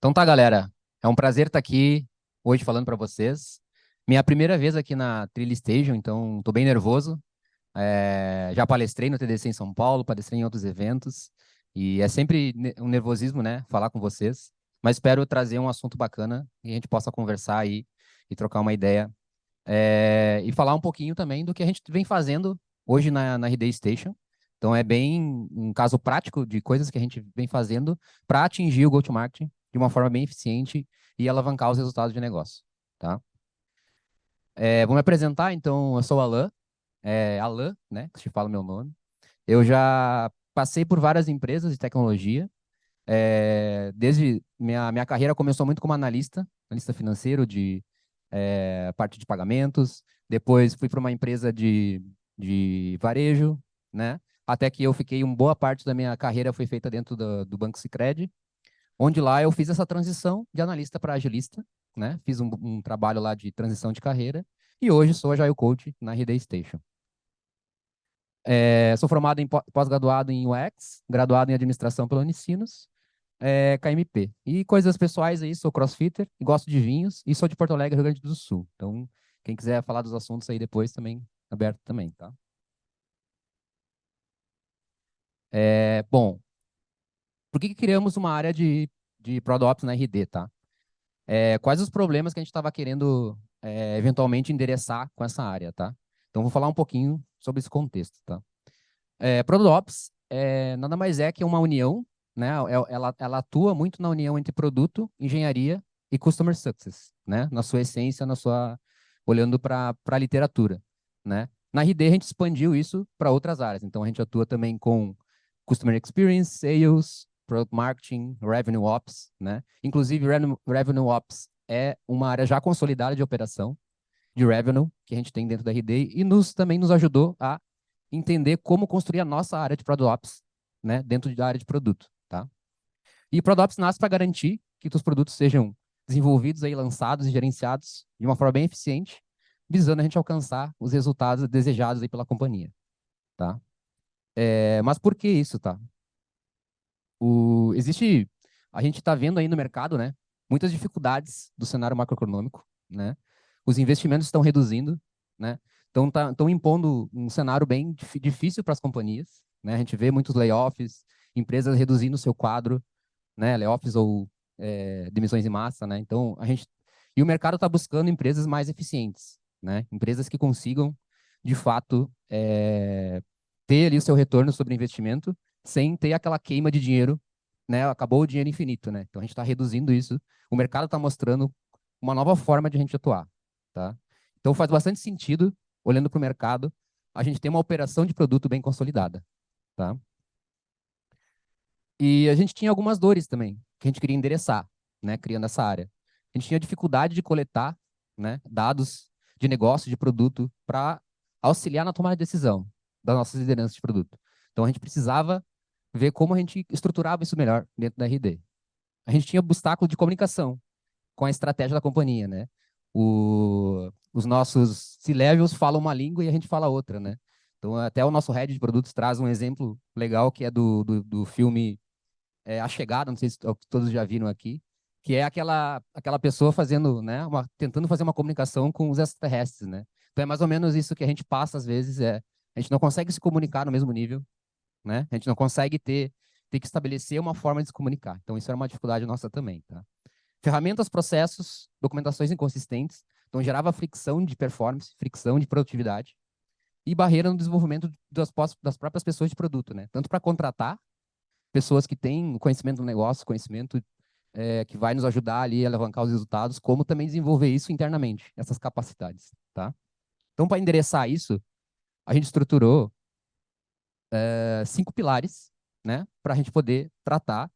Então tá, galera. É um prazer estar aqui hoje falando para vocês. Minha primeira vez aqui na Trilha Station, então tô bem nervoso. Já palestrei no TDC em São Paulo, palestrei em outros eventos e é sempre um nervosismo, né, falar com vocês. Mas espero trazer um assunto bacana e a gente possa conversar aí e trocar uma ideia. E falar um pouquinho também do que a gente vem fazendo hoje na RD Station. Então, é bem um caso prático de coisas que a gente vem fazendo para atingir o go-to-market de uma forma bem eficiente e alavancar os resultados de negócio, tá? Vou me apresentar, então, eu sou o Alan, Alan, né, que se fala o meu nome. Eu já passei por várias empresas de tecnologia, desde minha carreira começou muito como analista financeiro de parte de pagamentos. Depois fui para uma empresa de varejo, né? Até que eu fiquei, uma boa parte da minha carreira foi feita dentro do Banco Sicredi, onde lá eu fiz essa transição de analista para agilista, né? Fiz um trabalho lá de transição de carreira e hoje sou Agile Coach na RD Station. Sou formado em pós-graduado em UX, graduado em administração pela Unicinos, KMP. E coisas pessoais aí, sou crossfitter, gosto de vinhos e sou de Porto Alegre, Rio Grande do Sul. Então, quem quiser falar dos assuntos aí depois também, aberto também, tá? Bom, por que criamos uma área de ProDops na RD, tá? Quais os problemas que a gente estava querendo eventualmente endereçar com essa área, tá? Então, vou falar um pouquinho sobre esse contexto, tá? ProDops nada mais é que uma união, né? Ela atua muito na união entre produto, engenharia e customer success, né? Na sua essência, olhando para a literatura, né? Na RD a gente expandiu isso para outras áreas. Então a gente atua também com customer experience, sales, product marketing, revenue ops, né? Inclusive revenue ops é uma área já consolidada de operação de revenue que a gente tem dentro da RD e também nos ajudou a entender como construir a nossa área de Product Ops, né, dentro da área de produto, tá? E Product Ops nasce para garantir que os produtos sejam desenvolvidos aí, lançados e gerenciados de uma forma bem eficiente, visando a gente alcançar os resultados desejados aí pela companhia, tá? Mas por que isso, tá? A gente está vendo aí no mercado, né, muitas dificuldades do cenário macroeconômico, né? Os investimentos estão reduzindo, né? Estão impondo um cenário bem difícil para as companhias, né? A gente vê muitos layoffs, empresas reduzindo o seu quadro, né? Layoffs ou demissões em massa, né? E o mercado está buscando empresas mais eficientes, né? Empresas que consigam, de fato, ter ali o seu retorno sobre investimento sem ter aquela queima de dinheiro, né? Acabou o dinheiro infinito, né? Então a gente está reduzindo isso. O mercado está mostrando uma nova forma de a gente atuar, tá? Então faz bastante sentido, olhando para o mercado, a gente ter uma operação de produto bem consolidada, tá? E a gente tinha algumas dores também, que a gente queria endereçar, né? Criando essa área. A gente tinha dificuldade de coletar, né? Dados de negócio, de produto, para auxiliar na tomada de decisão das nossas lideranças de produto. Então a gente precisava ver como a gente estruturava isso melhor dentro da RD. A gente tinha obstáculo de comunicação com a estratégia da companhia, né? Os nossos C-levels falam uma língua e a gente fala outra, né? Então, até o nosso head de produtos traz um exemplo legal que é do filme A Chegada, não sei se todos já viram aqui, que é aquela pessoa fazendo, né, tentando fazer uma comunicação com os extraterrestres, né? Então, é mais ou menos isso que a gente passa às vezes, a gente não consegue se comunicar no mesmo nível, né? A gente não consegue ter que estabelecer uma forma de se comunicar. Então, isso era uma dificuldade nossa também, tá? Ferramentas, processos, documentações inconsistentes. Então, gerava fricção de performance, fricção de produtividade e barreira no desenvolvimento das próprias pessoas de produto, né? Tanto para contratar pessoas que têm conhecimento do negócio, conhecimento que vai nos ajudar ali a alavancar os resultados, como também desenvolver isso internamente, essas capacidades, tá? Então, para endereçar isso, a gente estruturou 5 pilares, né? Para a gente poder tratar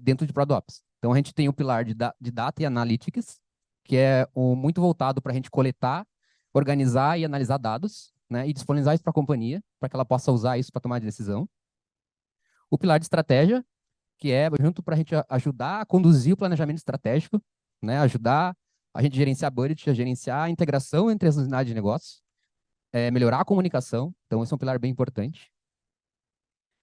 dentro de ProDops. Então, a gente tem o pilar de Data e Analytics, que é muito voltado para a gente coletar, organizar e analisar dados, né, e disponibilizar isso para a companhia, para que ela possa usar isso para tomar de decisão. O pilar de Estratégia, que é junto para a gente ajudar a conduzir o planejamento estratégico, né, ajudar a gente a gerenciar budget, a gerenciar a integração entre as unidades de negócio, melhorar a comunicação, então esse é um pilar bem importante.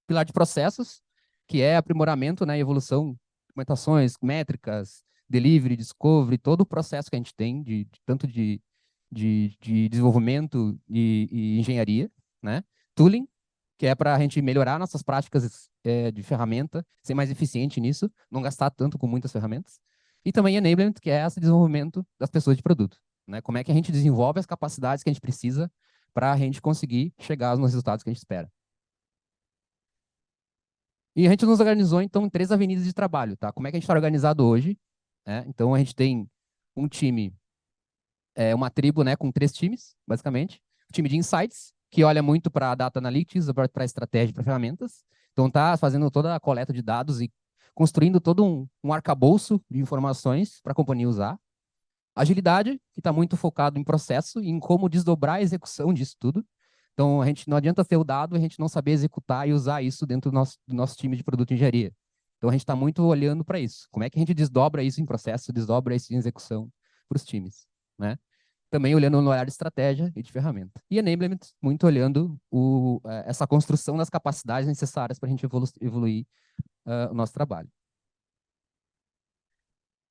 Pilar de Processos, que é aprimoramento, né, evolução documentações, métricas, delivery, discovery, todo o processo que a gente tem, tanto de desenvolvimento e engenharia, né? Tooling, que é para a gente melhorar nossas práticas de ferramenta, ser mais eficiente nisso, não gastar tanto com muitas ferramentas. E também enablement, que é esse desenvolvimento das pessoas de produto, né? Como é que a gente desenvolve as capacidades que a gente precisa para a gente conseguir chegar nos resultados que a gente espera. E a gente nos organizou, então, em 3 avenidas de trabalho, tá? Como é que a gente está organizado hoje? Né? Então, a gente tem um time, uma tribo, né, com 3 times, basicamente. O time de insights, que olha muito para data analytics, para estratégia, para ferramentas. Então, tá fazendo toda a coleta de dados e construindo todo um arcabouço de informações para a companhia usar. Agilidade, que está muito focado em processo e em como desdobrar a execução disso tudo. Então, a gente não adianta ter o dado e a gente não saber executar e usar isso dentro do nosso time de produto de engenharia. Então, a gente está muito olhando para isso. Como é que a gente desdobra isso em processo, desdobra isso em execução para os times, né? Também olhando no olhar de estratégia e de ferramenta. E enablement, muito olhando essa construção das capacidades necessárias para a gente evoluir o nosso trabalho.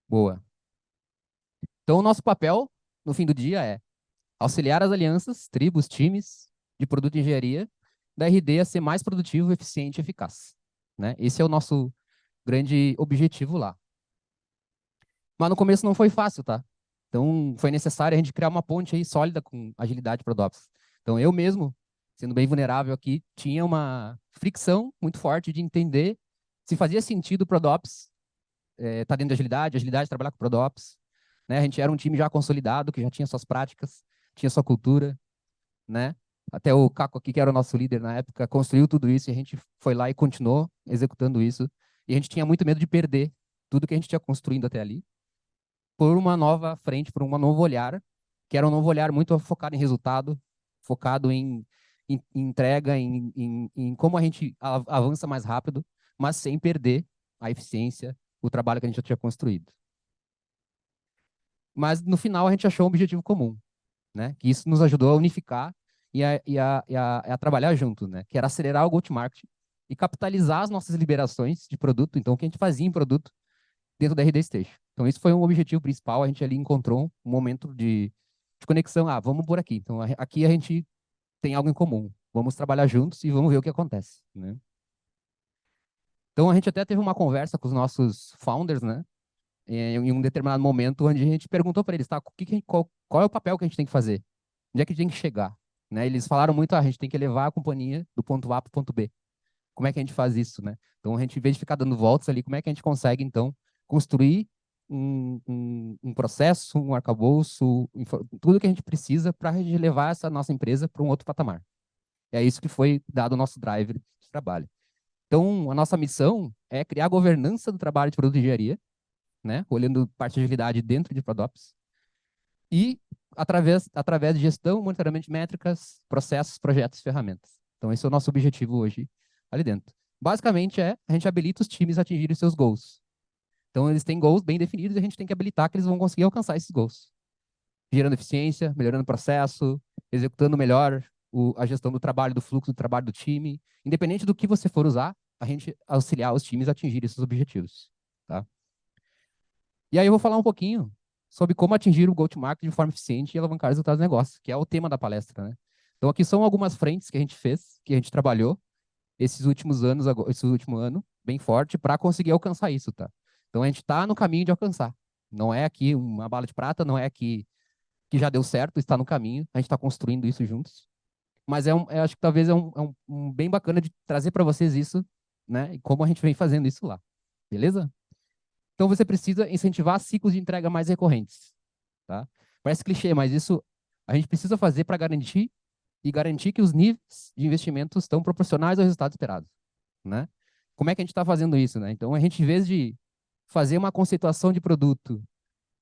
Boa. Então, o nosso papel, no fim do dia, é auxiliar as alianças, tribos, times de produto de engenharia da RD a ser mais produtivo, eficiente e eficaz. Né? Esse é o nosso grande objetivo lá. Mas no começo não foi fácil, tá? Então foi necessário a gente criar uma ponte aí sólida com agilidade para DevOps. Então eu mesmo, sendo bem vulnerável aqui, tinha uma fricção muito forte de entender se fazia sentido para o DevOps estar dentro de agilidade trabalhar com o ProDops. Né? A gente era um time já consolidado, que já tinha suas práticas, tinha sua cultura, né? Até o Caco aqui, que era o nosso líder na época, construiu tudo isso e a gente foi lá e continuou executando isso. E a gente tinha muito medo de perder tudo que a gente tinha construído até ali por uma nova frente, por um novo olhar, que era um novo olhar muito focado em resultado, focado em entrega, em como a gente avança mais rápido, mas sem perder a eficiência, o trabalho que a gente já tinha construído. Mas no final a gente achou um objetivo comum, né? Que isso nos ajudou a unificar e a trabalhar junto, né? Que era acelerar o go-to-market e capitalizar as nossas liberações de produto. Então, o que a gente fazia em produto dentro da RD Station. Então, isso foi um objetivo principal. A gente ali encontrou um momento de conexão. Ah, vamos por aqui. Então, aqui a gente tem algo em comum. Vamos trabalhar juntos e vamos ver o que acontece, né? Então, a gente até teve uma conversa com os nossos founders, né? Em um determinado momento, onde a gente perguntou para eles, tá, qual é o papel que a gente tem que fazer? Onde é que a gente tem que chegar? Né? Eles falaram muito, a gente tem que levar a companhia do ponto A para o ponto B. Como é que a gente faz isso, né? Então, a gente, em vez de ficar dando voltas ali, como é que a gente consegue, então, construir um processo, um arcabouço, tudo que a gente precisa para a gente levar essa nossa empresa para um outro patamar. É isso que foi dado o nosso driver de trabalho. Então, a nossa missão é criar a governança do trabalho de produto de engenharia, né? Olhando parte de agilidade dentro de ProDops, e através de gestão, monitoramento de métricas, processos, projetos, ferramentas. Então, esse é o nosso objetivo hoje ali dentro. Basicamente, a gente habilita os times a atingirem seus goals. Então, eles têm goals bem definidos e a gente tem que habilitar que eles vão conseguir alcançar esses goals. Gerando eficiência, melhorando o processo, executando melhor a gestão do trabalho, do fluxo do trabalho do time. Independente do que você for usar, a gente auxiliar os times a atingirem esses objetivos. Tá? E aí eu vou falar um pouquinho sobre como atingir o go-to-market de forma eficiente e alavancar os resultados do negócio, que é o tema da palestra, né? Então aqui são algumas frentes que a gente fez, que a gente trabalhou esses últimos anos, esse último ano, bem forte, para conseguir alcançar isso, tá? Então a gente está no caminho de alcançar. Não é aqui uma bala de prata, não é aqui que já deu certo, está no caminho, a gente está construindo isso juntos. Mas eu acho que talvez é um bem bacana de trazer para vocês isso, né? E como a gente vem fazendo isso lá. Beleza? Então você precisa incentivar ciclos de entrega mais recorrentes, tá? Parece clichê, mas isso a gente precisa fazer para garantir que os níveis de investimentos estão proporcionais ao resultado esperado, né? Como é que a gente está fazendo isso, né? Então a gente, em vez de fazer uma conceituação de produto,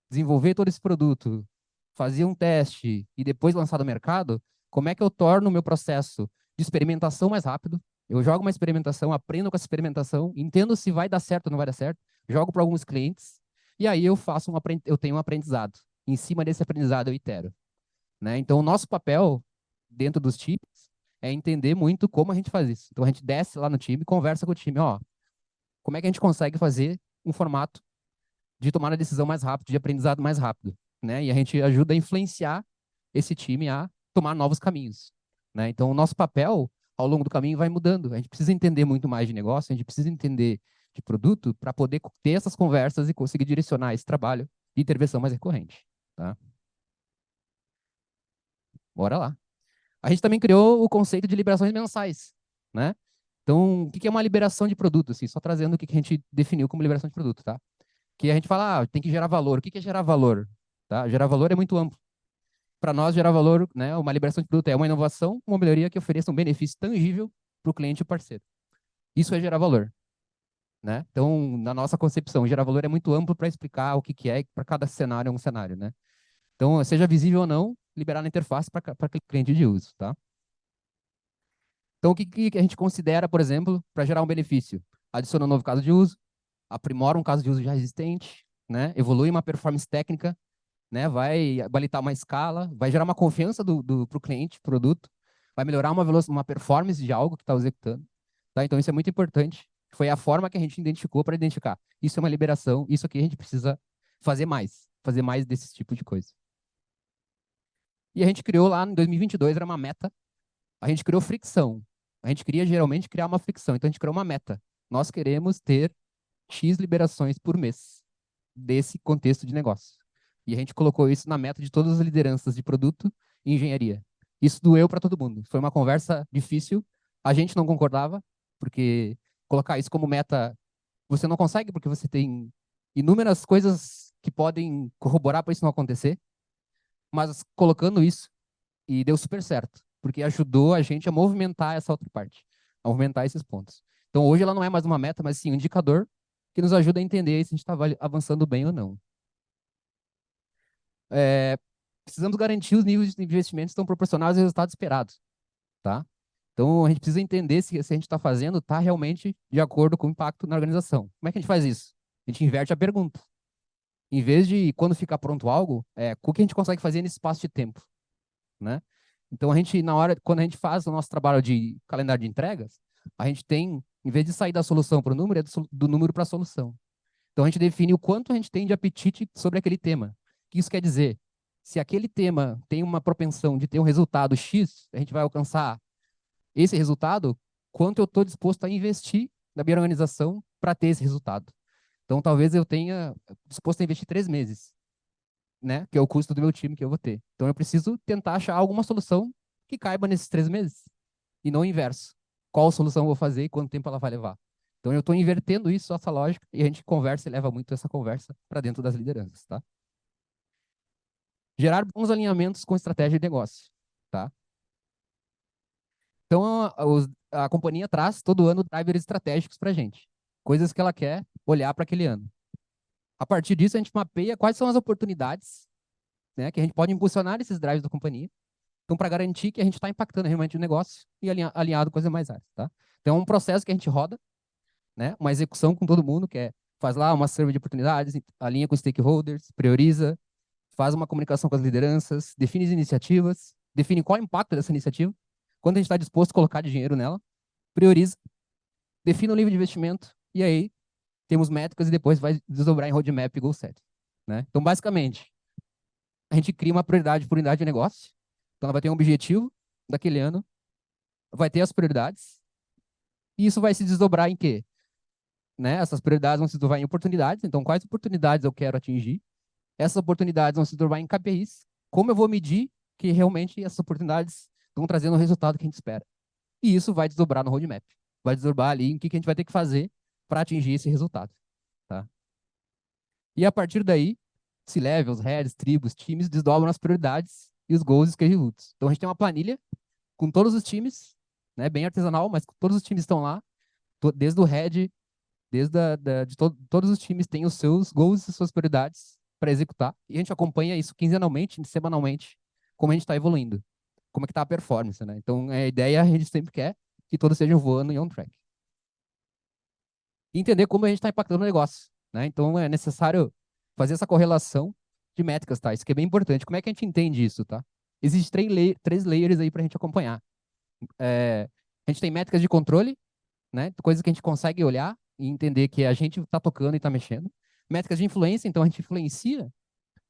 desenvolver todo esse produto, fazer um teste e depois lançar no mercado, como é que eu torno o meu processo de experimentação mais rápido? Eu jogo uma experimentação, aprendo com essa experimentação, entendo se vai dar certo ou não vai dar certo, jogo para alguns clientes, e aí eu tenho um aprendizado. Em cima desse aprendizado eu itero. Né? Então, o nosso papel dentro dos times é entender muito como a gente faz isso. Então, a gente desce lá no time, conversa com o time, ó, como é que a gente consegue fazer um formato de tomar a decisão mais rápido, de aprendizado mais rápido, né? E a gente ajuda a influenciar esse time a tomar novos caminhos, né? Então, o nosso papel ao longo do caminho vai mudando. A gente precisa entender muito mais de negócio, a gente precisa entender de produto para poder ter essas conversas e conseguir direcionar esse trabalho de intervenção mais recorrente, tá? Bora lá. A gente também criou o conceito de liberações mensais, né? Então, o que é uma liberação de produto? Assim, só trazendo o que a gente definiu como liberação de produto, tá? Que a gente fala, tem que gerar valor. O que é gerar valor? Tá? Gerar valor é muito amplo. Para nós, gerar valor, né, uma liberação de produto é uma inovação, uma melhoria que ofereça um benefício tangível para o cliente e o parceiro. Isso é gerar valor, né? Então, na nossa concepção, gerar valor é muito amplo para explicar o que é, para cada cenário é um cenário, né? Então, seja visível ou não, liberar na interface para aquele cliente de uso, tá? Então, o que a gente considera, por exemplo, para gerar um benefício? Adiciona um novo caso de uso, aprimora um caso de uso já existente, né? Evolui uma performance técnica, né? Vai habilitar uma escala, vai gerar uma confiança para o cliente, produto, vai melhorar uma performance de algo que está executando. Tá? Então, isso é muito importante. Foi a forma que a gente identificou para identificar. Isso é uma liberação, isso aqui a gente precisa fazer mais desse tipo de coisa. E a gente criou lá em 2022, era uma meta, a gente criou fricção. A gente queria geralmente criar uma fricção, então a gente criou uma meta. Nós queremos ter X liberações por mês desse contexto de negócio. E a gente colocou isso na meta de todas as lideranças de produto e engenharia. Isso doeu para todo mundo. Foi uma conversa difícil. A gente não concordava, porque colocar isso como meta você não consegue, porque você tem inúmeras coisas que podem corroborar para isso não acontecer. Mas colocando isso, e deu super certo, porque ajudou a gente a movimentar essa outra parte, a movimentar esses pontos. Então, hoje ela não é mais uma meta, mas sim um indicador que nos ajuda a entender se a gente está avançando bem ou não. Precisamos garantir os níveis de investimentos estão proporcionais aos resultados esperados, tá? Então, a gente precisa entender se a gente está fazendo está realmente de acordo com o impacto na organização. Como é que a gente faz isso? A gente inverte a pergunta. Em vez de, quando ficar pronto algo, o que a gente consegue fazer nesse espaço de tempo, né? Então, a gente, quando a gente faz o nosso trabalho de calendário de entregas, a gente tem, em vez de sair da solução para o número, é do número para a solução. Então, a gente define o quanto a gente tem de apetite sobre aquele tema. O que isso quer dizer? Se aquele tema tem uma propensão de ter um resultado X, a gente vai alcançar esse resultado, quanto eu estou disposto a investir na minha organização para ter esse resultado. Então, talvez eu tenha disposto a investir 3 meses, né? Que é o custo do meu time que eu vou ter. Então, eu preciso tentar achar alguma solução que caiba nesses 3 meses, e não o inverso. Qual solução eu vou fazer e quanto tempo ela vai levar. Então, eu estou invertendo isso, essa lógica, e a gente conversa e leva muito essa conversa para dentro das lideranças, tá? Gerar bons alinhamentos com estratégia de negócio, tá? Então, a companhia traz todo ano drivers estratégicos para a gente, coisas que ela quer olhar para aquele ano. A partir disso, a gente mapeia quais são as oportunidades, né, que a gente pode impulsionar esses drives da companhia, então, para garantir que a gente está impactando realmente o negócio e alinhado com as demais áreas, tá? Então, é um processo que a gente roda, né, uma execução com todo mundo, que faz lá uma survey de oportunidades, alinha com os stakeholders, prioriza, faz uma comunicação com as lideranças, define as iniciativas, define qual é o impacto dessa iniciativa, quanto a gente está disposto a colocar de dinheiro nela, prioriza, define o nível de investimento, e aí temos métricas e depois vai desdobrar em roadmap e goal set, né? Então, basicamente, a gente cria uma prioridade por unidade de negócio, então ela vai ter um objetivo daquele ano, vai ter as prioridades, e isso vai se desdobrar em quê? Né? Essas prioridades vão se desdobrar em oportunidades, então quais oportunidades eu quero atingir? Essas oportunidades vão se desdobrar em KPIs, como eu vou medir que realmente essas oportunidades estão trazendo o resultado que a gente espera. E isso vai desdobrar no roadmap, vai desdobrar ali em que a gente vai ter que fazer para atingir esse resultado, tá? E a partir daí, C-levels, heads, tribos, times desdobram as prioridades e os goals e schedule routes. Então a gente tem uma planilha com todos os times, né, bem artesanal, mas todos os times estão lá, desde o head, todos os times têm os seus goals e suas prioridades para executar, e a gente acompanha isso quinzenalmente, semanalmente, como a gente está evoluindo, como é que está a performance, né? Então, a ideia a gente sempre quer que todos estejam voando e on track. E entender como a gente está impactando o negócio, né? Então, é necessário fazer essa correlação de métricas, tá? Isso que é bem importante. Como é que a gente entende isso, tá? Existem três layers aí para a gente acompanhar. A gente tem métricas de controle, né? Coisas que a gente consegue olhar e entender que a gente está tocando e está mexendo. Métricas de influência, então a gente influencia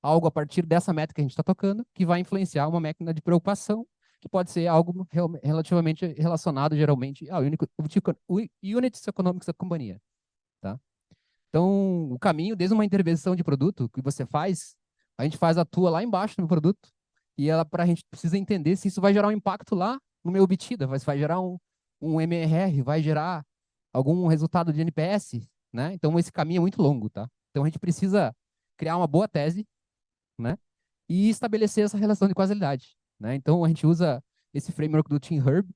algo a partir dessa métrica que a gente está tocando, que vai influenciar uma métrica de preocupação, que pode ser algo relativamente relacionado, geralmente, ao units econômicos da companhia. Tá? Então, o caminho, desde uma intervenção de produto que você faz, a gente faz, atua lá embaixo no produto, e ela, para a gente precisa entender se isso vai gerar um impacto lá no meu obtida, vai gerar um MRR, vai gerar algum resultado de NPS, né? Então, esse caminho é muito longo, tá? Então, a gente precisa criar uma boa tese, né? E estabelecer essa relação de causalidade, né? Então, a gente usa esse framework do Tim Herb,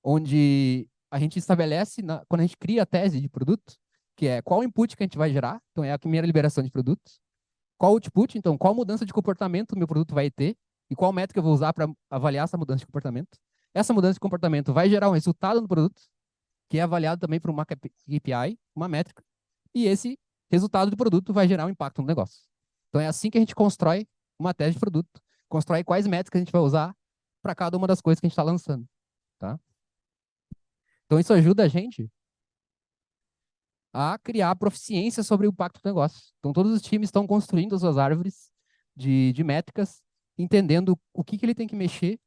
onde a gente estabelece, quando a gente cria a tese de produto, que é qual input que a gente vai gerar, então é a primeira liberação de produtos, qual output, então qual mudança de comportamento o meu produto vai ter, e qual métrica eu vou usar para avaliar essa mudança de comportamento. Essa mudança de comportamento vai gerar um resultado no produto, que é avaliado também por uma KPI, uma métrica, e esse resultado do produto vai gerar um impacto no negócio. Então é assim que a gente constrói uma tese de produto, constrói quais métricas a gente vai usar para cada uma das coisas que a gente está lançando. Tá? Então isso ajuda a gente a criar proficiência sobre o impacto do negócio. Então todos os times estão construindo as suas árvores de métricas, entendendo o que ele tem que mexer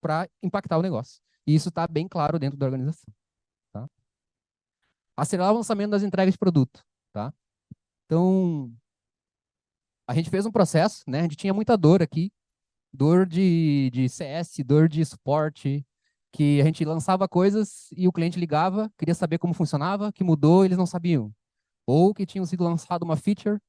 para impactar o negócio. E isso está bem claro dentro da organização. Tá? Acelerar o lançamento das entregas de produto. Tá? Então, a gente fez um processo, né? A gente tinha muita dor aqui, dor de CS, dor de suporte, que a gente lançava coisas e o cliente ligava, queria saber como funcionava, que mudou, eles não sabiam. Ou que tinham sido lançado uma feature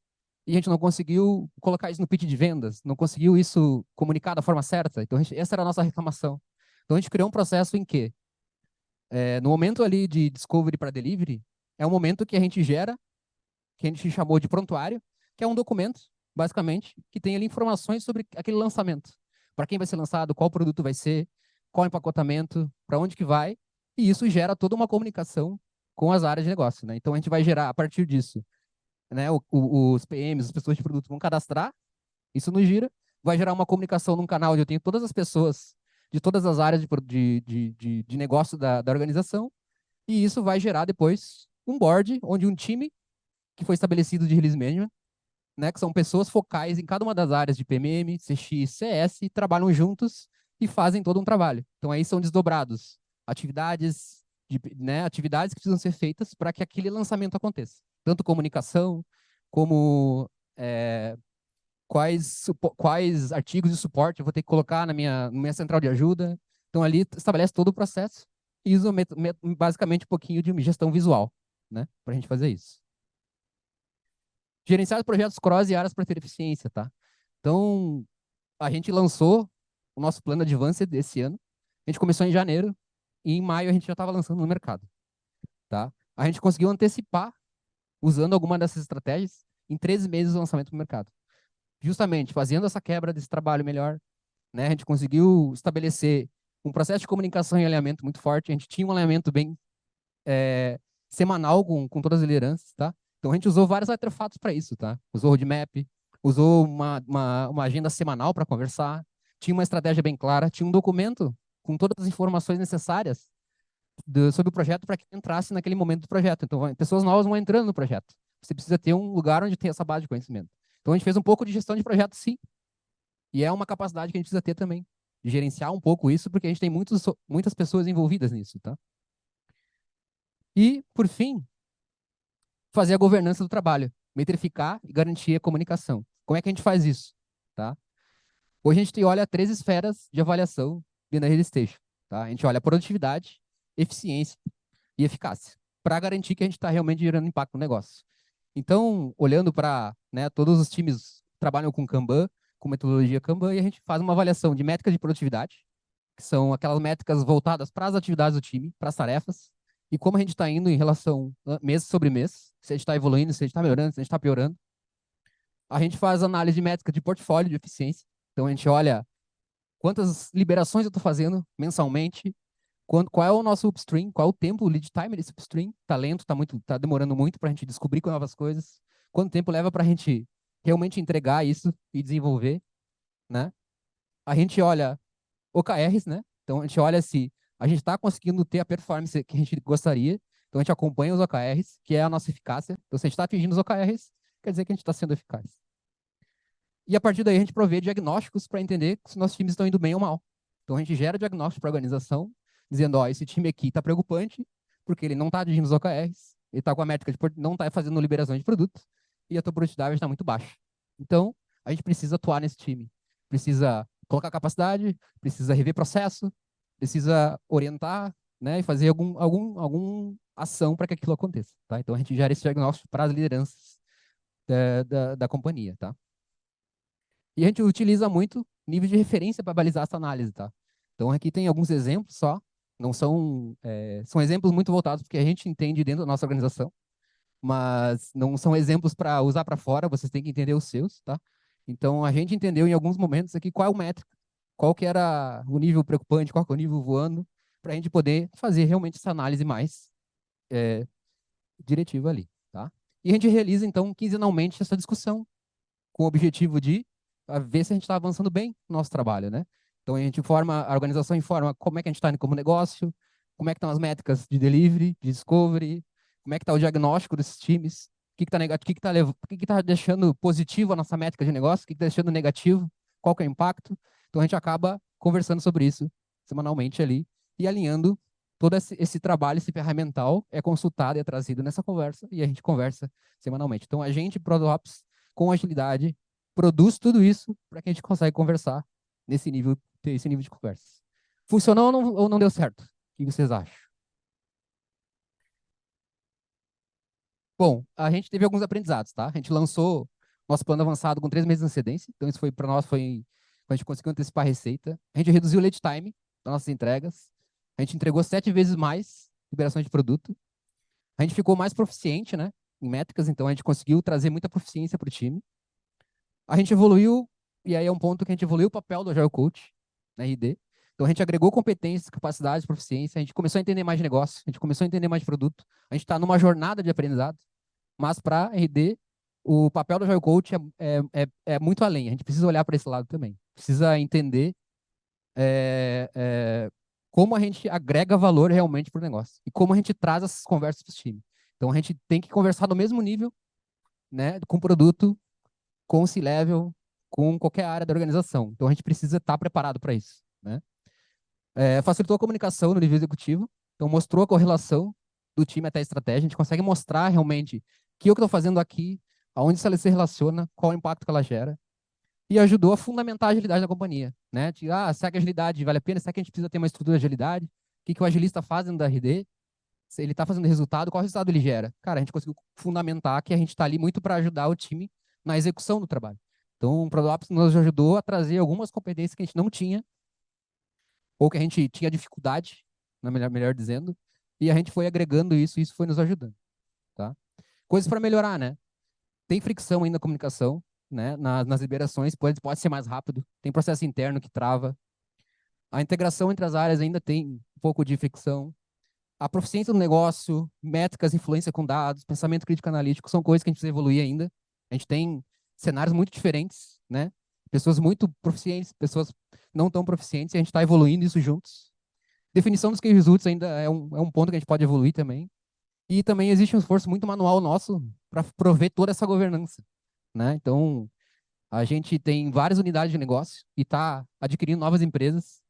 e a gente não conseguiu colocar isso no pitch de vendas, não conseguiu isso comunicar da forma certa. Então, essa era a nossa reclamação. Então, a gente criou um processo em que, no momento ali de discovery para delivery, é um momento que a gente gera, que a gente chamou de prontuário, que é um documento, basicamente, que tem ali informações sobre aquele lançamento. Para quem vai ser lançado, qual produto vai ser, qual empacotamento, para onde que vai, e isso gera toda uma comunicação com as áreas de negócio. Né? Então, a gente vai gerar, a partir disso, né, os PMs, as pessoas de produto vão cadastrar, isso no Gira, vai gerar uma comunicação num canal onde eu tenho todas as pessoas de todas as áreas de negócio da organização, e isso vai gerar depois um board, onde um time que foi estabelecido de release management, né, que são pessoas focais em cada uma das áreas de PMM, CX, CS, trabalham juntos e fazem todo um trabalho. Então aí são desdobrados atividades, né, atividades que precisam ser feitas para que aquele lançamento aconteça. Tanto comunicação, como quais artigos de suporte eu vou ter que colocar na minha central de ajuda. Então ali estabelece todo o processo e usa basicamente um pouquinho de gestão visual, né, para a gente fazer isso. Gerenciar projetos cross e áreas para ter eficiência, tá? Então, a gente lançou o nosso plano Advanced desse ano. A gente começou em janeiro e em maio a gente já estava lançando no mercado, tá? A gente conseguiu antecipar, usando alguma dessas estratégias, em 13 meses o lançamento no mercado. Justamente fazendo essa quebra desse trabalho melhor, né? A gente conseguiu estabelecer um processo de comunicação e alinhamento muito forte. A gente tinha um alinhamento bem semanal com todas as lideranças, tá? Então a gente usou vários artefatos para isso, tá? Usou roadmap, usou uma agenda semanal para conversar, tinha uma estratégia bem clara, tinha um documento com todas as informações necessárias sobre o projeto para que entrasse naquele momento do projeto. Então pessoas novas vão entrando no projeto. Você precisa ter um lugar onde tem essa base de conhecimento. Então a gente fez um pouco de gestão de projeto, sim. E é uma capacidade que a gente precisa ter também, de gerenciar um pouco isso, porque a gente tem muitas pessoas envolvidas nisso, tá? E, por fim, fazer a governança do trabalho, metrificar e garantir a comunicação. Como é que a gente faz isso? Tá? Hoje a gente olha 3 esferas de avaliação dentro da Rede Station. Tá? A gente olha produtividade, eficiência e eficácia, para garantir que a gente está realmente gerando impacto no negócio. Então, olhando para, né, todos os times trabalham com Kanban, com metodologia Kanban, e a gente faz uma avaliação de métricas de produtividade, que são aquelas métricas voltadas para as atividades do time, para as tarefas, e como a gente está indo em relação mês sobre mês, se a gente está evoluindo, se a gente está melhorando, se a gente está piorando. A gente faz análise de métrica de portfólio de eficiência, então a gente olha quantas liberações eu estou fazendo mensalmente, qual é o nosso upstream, qual é o tempo, o lead time desse upstream, tá lento, tá demorando muito para a gente descobrir novas coisas, quanto tempo leva para a gente realmente entregar isso e desenvolver, né? A gente olha OKRs, né? Então a gente olha se a gente está conseguindo ter a performance que a gente gostaria Então, a gente acompanha os OKRs, que é a nossa eficácia. Então, se a gente está atingindo os OKRs, quer dizer que a gente está sendo eficaz. E a partir daí, a gente provê diagnósticos para entender se nossos times estão indo bem ou mal. Então, a gente gera diagnóstico para a organização, dizendo, ó, esse time aqui está preocupante, porque ele não está atingindo os OKRs, ele está com a métrica de não está fazendo liberação de produtos, e a tua produtividade está muito baixa. Então, a gente precisa atuar nesse time. Precisa colocar capacidade, precisa rever processo, precisa orientar, né, e fazer algum ação para que aquilo aconteça. Tá? Então, a gente gera esse diagnóstico para as lideranças da companhia. Tá? E a gente utiliza muito nível de referência para balizar essa análise. Tá? Então, aqui tem alguns exemplos só, não são, são exemplos muito voltados porque a gente entende dentro da nossa organização, mas não são exemplos para usar para fora, vocês têm que entender os seus, tá? Então, a gente entendeu em alguns momentos aqui qual é o métrico, qual que era o nível preocupante, qual que é o nível voando, para a gente poder fazer realmente essa análise mais diretiva ali, tá? E a gente realiza, então, quinzenalmente essa discussão, com o objetivo de ver se a gente está avançando bem no nosso trabalho, né? Então, a gente informa, a organização informa como é que a gente está indo como negócio, como é que estão as métricas de delivery, de discovery, como é que está o diagnóstico desses times, o que está negativo, o que está deixando positivo a nossa métrica de negócio, o que está deixando negativo, qual que é o impacto. Então, a gente acaba conversando sobre isso semanalmente ali e alinhando todo esse trabalho, esse ferramental é consultado e é trazido nessa conversa e a gente conversa semanalmente. Então, a gente, ProDops, com agilidade, produz tudo isso para que a gente consiga conversar nesse nível, ter esse nível de conversa. Funcionou ou não deu certo? O que vocês acham? Bom, a gente teve alguns aprendizados, tá? A gente lançou nosso plano avançado com 3 meses de antecedência, então isso foi para nós, foi a gente conseguiu antecipar a receita. A gente reduziu o lead time das nossas entregas. A gente entregou 7 vezes mais liberações de produto. A gente ficou mais proficiente, né, em métricas, então a gente conseguiu trazer muita proficiência para o time. A gente evoluiu, e aí é um ponto que a gente evoluiu o papel do Agile Coach na RD. Então a gente agregou competências, capacidades, proficiência, a gente começou a entender mais de negócio, a gente começou a entender mais de produto, a gente está numa jornada de aprendizado, mas para RD, o papel do Agile Coach é muito além, a gente precisa olhar para esse lado também. Precisa entender é, é, como a gente agrega valor realmente para o negócio e como a gente traz essas conversas para o time. Então a gente tem que conversar no mesmo nível, né, com o produto, com o C-Level, com qualquer área da organização. Então, a gente precisa estar preparado para isso. Né? Facilitou a comunicação no nível executivo, então mostrou a correlação do time até a estratégia, a gente consegue mostrar realmente o que eu estou fazendo aqui, aonde ela se relaciona, qual o impacto que ela gera, e ajudou a fundamentar a agilidade da companhia. Né? Será que a agilidade vale a pena? Será que a gente precisa ter uma estrutura de agilidade? O que o agilista faz dentro da RD? Se ele está fazendo resultado, qual resultado ele gera? Cara, a gente conseguiu fundamentar que a gente está ali muito para ajudar o time na execução do trabalho. Então, o ProDops nos ajudou a trazer algumas competências que a gente não tinha, ou que a gente tinha dificuldade, melhor dizendo, e a gente foi agregando isso e isso foi nos ajudando. Tá? Coisas para melhorar, né? Tem fricção ainda na comunicação, né? Nas liberações, pode ser mais rápido, tem processo interno que trava. A integração entre as áreas ainda tem um pouco de fricção. A proficiência no negócio, métricas, influência com dados, pensamento crítico analítico, são coisas que a gente precisa evoluir ainda. A gente tem cenários muito diferentes, né? Pessoas muito proficientes, pessoas não tão proficientes, e a gente está evoluindo isso juntos. Definição dos key results ainda é um ponto que a gente pode evoluir também. E também existe um esforço muito manual nosso para prover toda essa governança, né? Então, a gente tem várias unidades de negócio e está adquirindo novas empresas,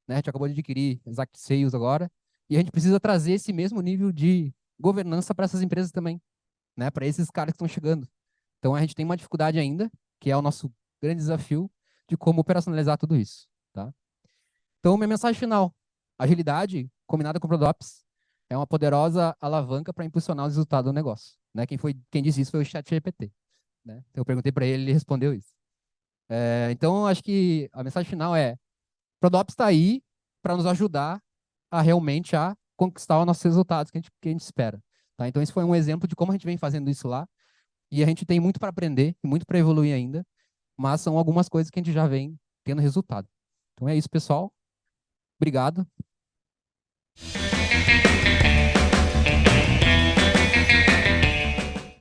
né? A gente acabou de adquirir Exact Sales agora, e a gente precisa trazer esse mesmo nível de governança para essas empresas também, né? Para esses caras que estão chegando. Então a gente tem uma dificuldade ainda, que é o nosso grande desafio de como operacionalizar tudo isso, tá? Então minha mensagem final: agilidade combinada com ProDops é uma poderosa alavanca para impulsionar os resultados do negócio, né? Quem disse isso foi o ChatGPT, né? Então eu perguntei para ele, ele respondeu isso. Então acho que a mensagem final é: ProDops está aí para nos ajudar a realmente conquistar os nossos resultados que a gente espera. Tá? Então, esse foi um exemplo de como a gente vem fazendo isso lá. E a gente tem muito para aprender e muito para evoluir ainda, mas são algumas coisas que a gente já vem tendo resultado. Então é isso, pessoal. Obrigado.